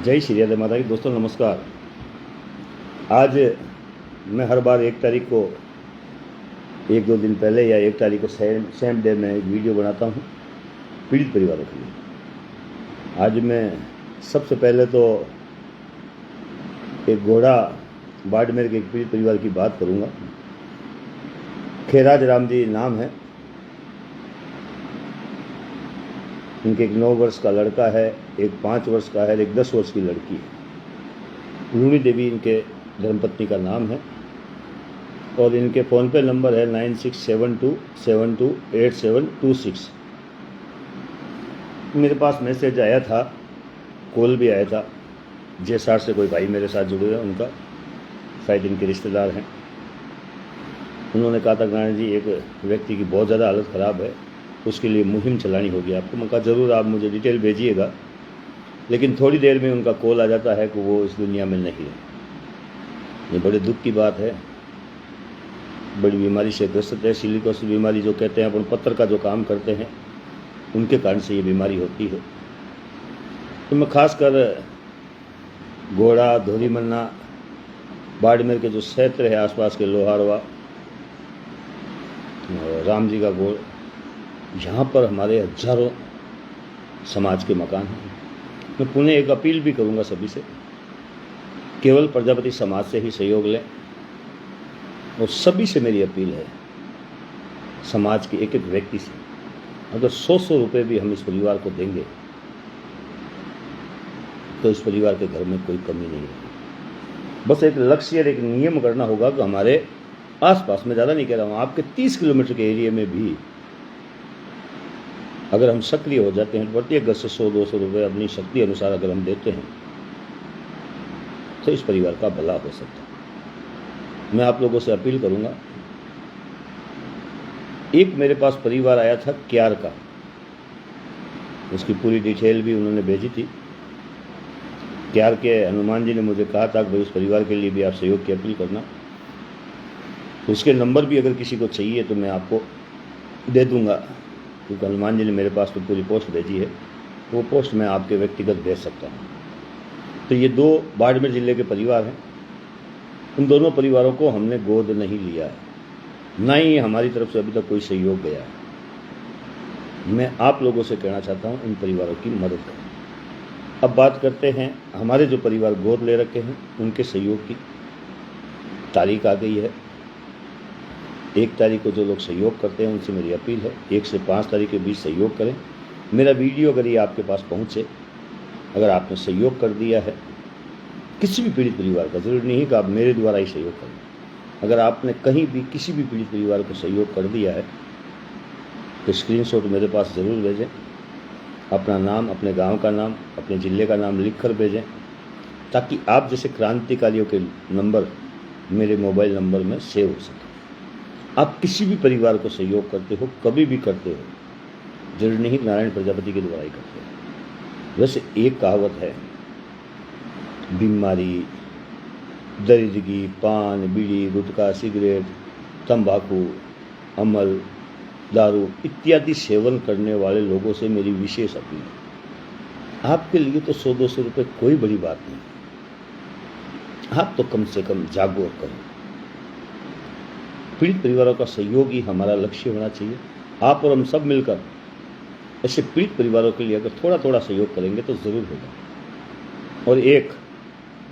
जय श्री राधे माता की। दोस्तों नमस्कार। आज मैं हर बार 1 तारीख को 1-2 दिन पहले या 1 तारीख को सेम डे में एक वीडियो बनाता हूँ पीड़ित परिवारों के लिए। आज मैं सबसे पहले तो एक घोड़ा बाड़मेर के एक पीड़ित परिवार की बात करूँगा। खेराज राम जी नाम है। इनके एक 9 वर्ष का लड़का है, एक 5 वर्ष का है, एक 10 वर्ष की लड़की है। रूणी देवी इनके धर्मपत्नी का नाम है और इनके फ़ोन पे नंबर है 9672728726। मेरे पास मैसेज आया था, कॉल भी आया था। जयसार से कोई भाई मेरे साथ जुड़े हैं, उनका शायद इनके रिश्तेदार हैं। उन्होंने कहा था नारायण जी एक व्यक्ति की बहुत ज़्यादा हालत ख़राब है, उसके लिए मुहिम चलानी होगी आपको। मैं कहा ज़रूर, आप मुझे डिटेल भेजिएगा। लेकिन थोड़ी देर में उनका कॉल आ जाता है कि वो इस दुनिया में नहीं है। ये बड़े दुख की बात है। बड़ी बीमारी से ग्रस्त है, सिलिकोसिस बीमारी जो कहते हैं। अपन पत्थर का जो काम करते हैं उनके कारण से ये बीमारी होती है। तो मैं खासकर घोड़ा, धोरीमन्ना, बाड़मेर के जो क्षेत्र है आसपास के, लोहारवा, राम जी का गोड़, यहाँ पर हमारे हजारों समाज के मकान हैं। मैं पुनः एक अपील भी करूँगा सभी से, केवल प्रजापति समाज से ही सहयोग लें। और सभी से मेरी अपील है, समाज के एक एक व्यक्ति से, अगर 100-100 रुपये भी हम इस परिवार को देंगे तो इस परिवार के घर में कोई कमी नहीं है। बस एक लक्ष्य, एक नियम करना होगा कि हमारे आसपास, मैं ज़्यादा नहीं कह रहा हूँ, आपके 30 किलोमीटर के एरिया में भी अगर हम सक्रिय हो जाते हैं, प्रत्येक घर से 100-200 रुपये अपनी शक्ति अनुसार अगर हम देते हैं तो इस परिवार का भला हो सकता है। मैं आप लोगों से अपील करूंगा। एक मेरे पास परिवार आया था क्यार का, उसकी पूरी डिटेल भी उन्होंने भेजी थी। क्यार के हनुमान जी ने मुझे कहा था कि भाई उस परिवार के लिए भी आप सहयोग की अपील करना। उसके नंबर भी अगर किसी को चाहिए तो मैं आपको दे दूंगा, क्योंकि हनुमान जी ने मेरे पास तो पूरी पोस्ट भेजी है। वो पोस्ट मैं आपके व्यक्तिगत भेज सकता हूँ। तो ये 2 बाड़मेर जिले के परिवार हैं। उन दोनों परिवारों को हमने गोद नहीं लिया है, ना ही हमारी तरफ से अभी तक कोई सहयोग गया है। मैं आप लोगों से कहना चाहता हूँ, इन परिवारों की मदद करें। अब बात करते हैं, हमारे जो परिवार गोद ले रखे हैं उनके सहयोग की तारीख आ गई है। 1 तारीख को जो लोग सहयोग करते हैं उनसे मेरी अपील है, 1 से 5 तारीख के बीच सहयोग करें। मेरा वीडियो अगर ये आपके पास पहुँचे, अगर आपने सहयोग कर दिया है किसी भी पीड़ित परिवार का, जरूरी नहीं कि आप मेरे द्वारा ही सहयोग करें। अगर आपने कहीं भी किसी भी पीड़ित परिवार को सहयोग कर दिया है तो स्क्रीनशॉट मेरे पास ज़रूर भेजें। अपना नाम, अपने गांव का नाम, अपने ज़िले का नाम लिख कर भेजें, ताकि आप जैसे क्रांतिकारियों के नंबर मेरे मोबाइल नंबर में सेव हो सके। आप किसी भी परिवार को सहयोग करते हो, कभी भी करते हो, जरूरी नहीं नारायण प्रजापति के द्वारा ही करते हो। वैसे एक कहावत है, बीमारी, दरिद्रगी, पान, बीड़ी, गुटखा, सिगरेट, तंबाकू, अमल, दारू इत्यादि सेवन करने वाले लोगों से मेरी विशेष अपील है, आपके लिए तो 100-200 रुपये कोई बड़ी बात नहीं। आप तो कम से कम जागो करो। पीड़ित परिवारों का सहयोग ही हमारा लक्ष्य होना चाहिए। आप और हम सब मिलकर ऐसे पीड़ित परिवारों के लिए अगर थोड़ा थोड़ा सहयोग करेंगे तो ज़रूर होगा। और एक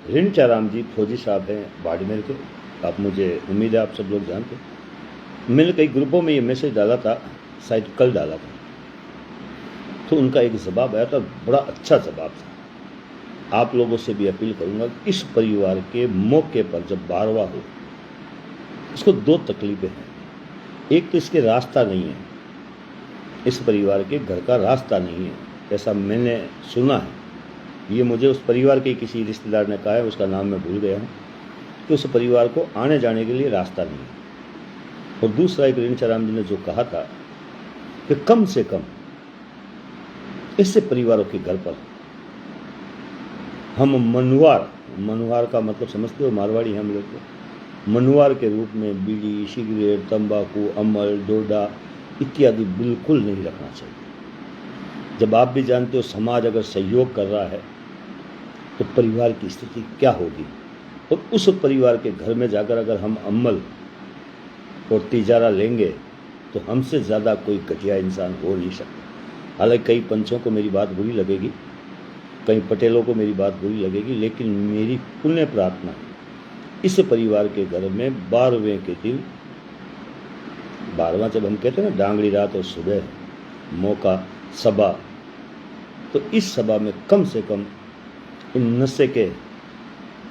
ऋणचाराम जी फौजी साहब हैं बाड़मेर के, आप, मुझे उम्मीद है आप सब लोग जानते हैं। मैंने कई ग्रुपों में ये मैसेज डाला था, शायद कल डाला था, तो उनका एक जवाब आया था, बड़ा अच्छा जवाब था। आप लोगों से भी अपील करूँगा, इस परिवार के मौके पर जब 12वां हो, इसको 2 तकलीफें हैं। एक तो इसके रास्ता नहीं है, इस परिवार के घर का रास्ता नहीं है, ऐसा मैंने सुना है। ये मुझे उस परिवार के किसी रिश्तेदार ने कहा है, उसका नाम मैं भूल गया हूँ, कि उस परिवार को आने जाने के लिए रास्ता नहीं है। और दूसरा, एक ऋणचाराम जी ने जो कहा था कि कम से कम ऐसे परिवारों के घर पर हम मनुहार का मतलब समझते हो, मारवाड़ी हम लोग को, मनुहार के रूप में बीड़ी, सिगरेट, तंबाकू, अमल, डोडा इत्यादि बिल्कुल नहीं रखना चाहिए। जब आप भी जानते हो समाज अगर सहयोग कर रहा है तो परिवार की स्थिति क्या होगी। और उस परिवार के घर में जाकर अगर हम अम्मल और तिजारा लेंगे तो हमसे ज़्यादा कोई घटिया इंसान हो नहीं सकता। हालांकि कई पंचों को मेरी बात बुरी लगेगी, कई पटेलों को मेरी बात बुरी लगेगी, लेकिन मेरी पुण्य प्रार्थना इस परिवार के घर में 12वें के दिन, 12वां जब हम कहते हैं ना डांगड़ी रात और सुबह मौका सभा, तो इस सभा में कम से कम इन नशे के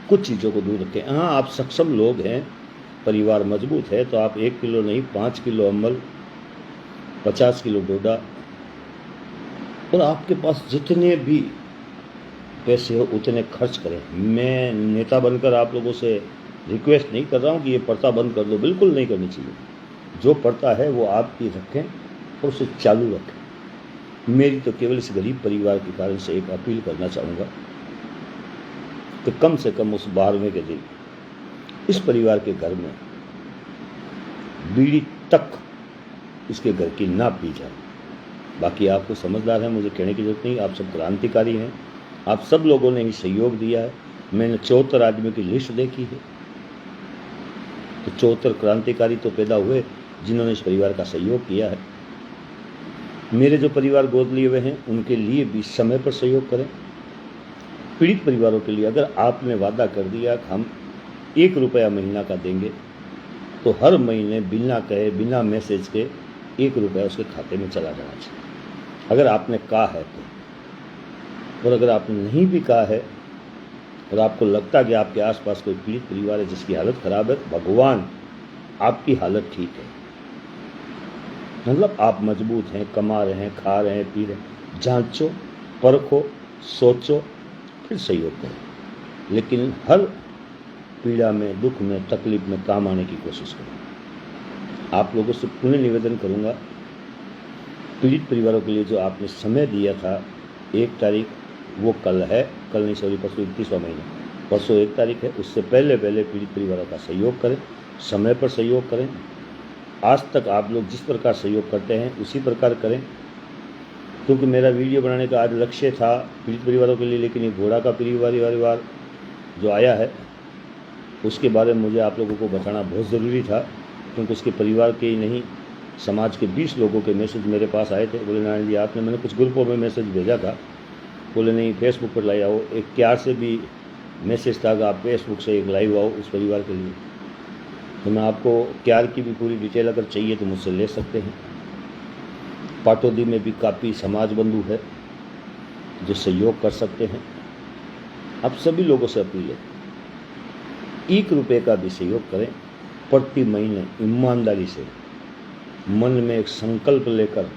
कुछ चीज़ों को दूर रखें। हाँ, आप सक्षम लोग हैं, परिवार मजबूत है, तो आप 1 किलो नहीं 5 किलो अम्बल, 50 किलो डोडा, और आपके पास जितने भी पैसे हो उतने खर्च करें। मैं नेता बनकर आप लोगों से रिक्वेस्ट नहीं कर रहा हूँ कि ये प्रथा बंद कर दो, बिल्कुल नहीं करनी चाहिए। जो प्रथा है वो आपकी रखें और उसे चालू रखें। मेरी तो केवल इस गरीब परिवार के कारण से एक अपील करना चाहूँगा कि कम से कम उस 12वें के दिन इस परिवार के घर में बीड़ी तक इसके घर की ना पी जाए। बाकी आपको समझदार हैं, मुझे कहने की जरूरत नहीं, आप सब क्रांतिकारी हैं, आप सब लोगों ने ही सहयोग दिया है। मैंने 74 आदमियों की लिस्ट देखी है, तो 74 क्रांतिकारी तो पैदा हुए जिन्होंने इस परिवार का सहयोग किया है। मेरे जो परिवार गोद लिए हुए हैं उनके लिए भी समय पर सहयोग करें। पीड़ित परिवारों के लिए अगर आपने वादा कर दिया कि हम 1 रुपया महीना का देंगे, तो हर महीने बिना कहे बिना मैसेज के 1 रुपया उसके खाते में चला जाना चाहिए, अगर आपने कहा है तो। और अगर आपने नहीं भी कहा है और आपको लगता है कि आपके आसपास कोई पीड़ित परिवार है जिसकी हालत खराब है, भगवान आपकी हालत ठीक है, मतलब आप मजबूत हैं, कमा रहे हैं, खा रहे हैं, पी रहे हैं, जांचो, परखो, सोचो, फिर सहयोग करो। लेकिन हर पीड़ा में, दुख में, तकलीफ में काम आने की कोशिश करो। आप लोगों से पुनः निवेदन करूंगा, पीड़ित परिवारों के लिए जो आपने समय दिया था 1 तारीख, वो कल है, कल नहीं सॉरी परसों 31वां महीना, परसों 1 तारीख है। उससे पहले पीड़ित परिवारों का सहयोग करें, समय पर सहयोग करें। आज तक आप लोग जिस प्रकार सहयोग करते हैं उसी प्रकार करें, क्योंकि मेरा वीडियो बनाने का आज लक्ष्य था पीड़ित परिवारों के लिए, लेकिन ये घोड़ा का परिवार जो आया है उसके बारे में मुझे आप लोगों को बताना बहुत ज़रूरी था, क्योंकि उसके परिवार के ही नहीं समाज के 20 लोगों के मैसेज मेरे पास आए थे। बोले नारायण जी आपने, मैंने कुछ ग्रुपों में मैसेज भेजा था, बोले नहीं फेसबुक पर लाया हो। एक क्यार से भी मैसेज था कि आप फेसबुक से एक लाइव आओ उस परिवार के लिए। तो मैं आपको क्यार की भी पूरी डिटेल अगर चाहिए तो मुझसे ले सकते हैं। पाटोदी में भी काफ़ी समाज बंधु है जो सहयोग कर सकते हैं। आप सभी लोगों से अपील है, 1 रुपये का भी सहयोग करें, प्रति महीने ईमानदारी से मन में एक संकल्प लेकर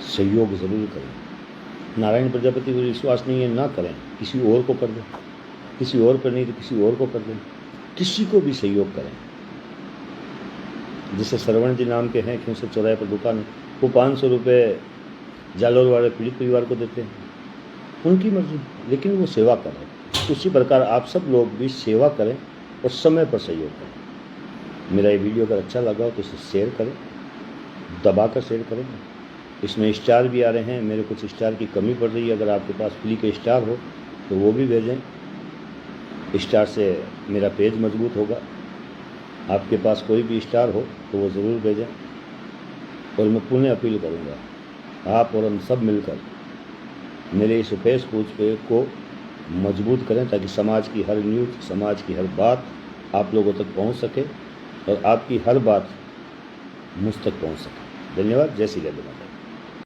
सहयोग ज़रूर करें। नारायण प्रजापति को विश्वास नहीं है ना करें, किसी और को कर दें, किसी और पर नहीं तो किसी और को कर दें, किसी को भी सहयोग करें। जैसे श्रवण जी नाम के हैं, क्यों से चौराहे पर दुकान है, वो 500 रुपये जालोर वाले पीड़ित परिवार को देते हैं, उनकी मर्जी, लेकिन वो सेवा कर रहे हैं। उसी प्रकार आप सब लोग भी सेवा करें और समय पर सहयोग करें। मेरा ये वीडियो अगर अच्छा लगा हो तो इसे शेयर करें, दबाकर शेयर करें। इसमें स्टार भी आ रहे हैं, मेरे कुछ स्टार की कमी पड़ रही है, अगर आपके पास फ्री के स्टार हो तो वो भी भेजें। स्टार से मेरा पेज मजबूत होगा। आपके पास कोई भी स्टार हो तो वो ज़रूर भेजें। और मैं पुनः अपील करूँगा, आप और हम सब मिलकर मेरे इस फेसबुक पेज को मजबूत करें, ताकि समाज की हर न्यूज़, समाज की हर बात आप लोगों तक पहुंच सके और आपकी हर बात मुझ तक पहुंच सके। धन्यवाद। जय श्री राधे माता।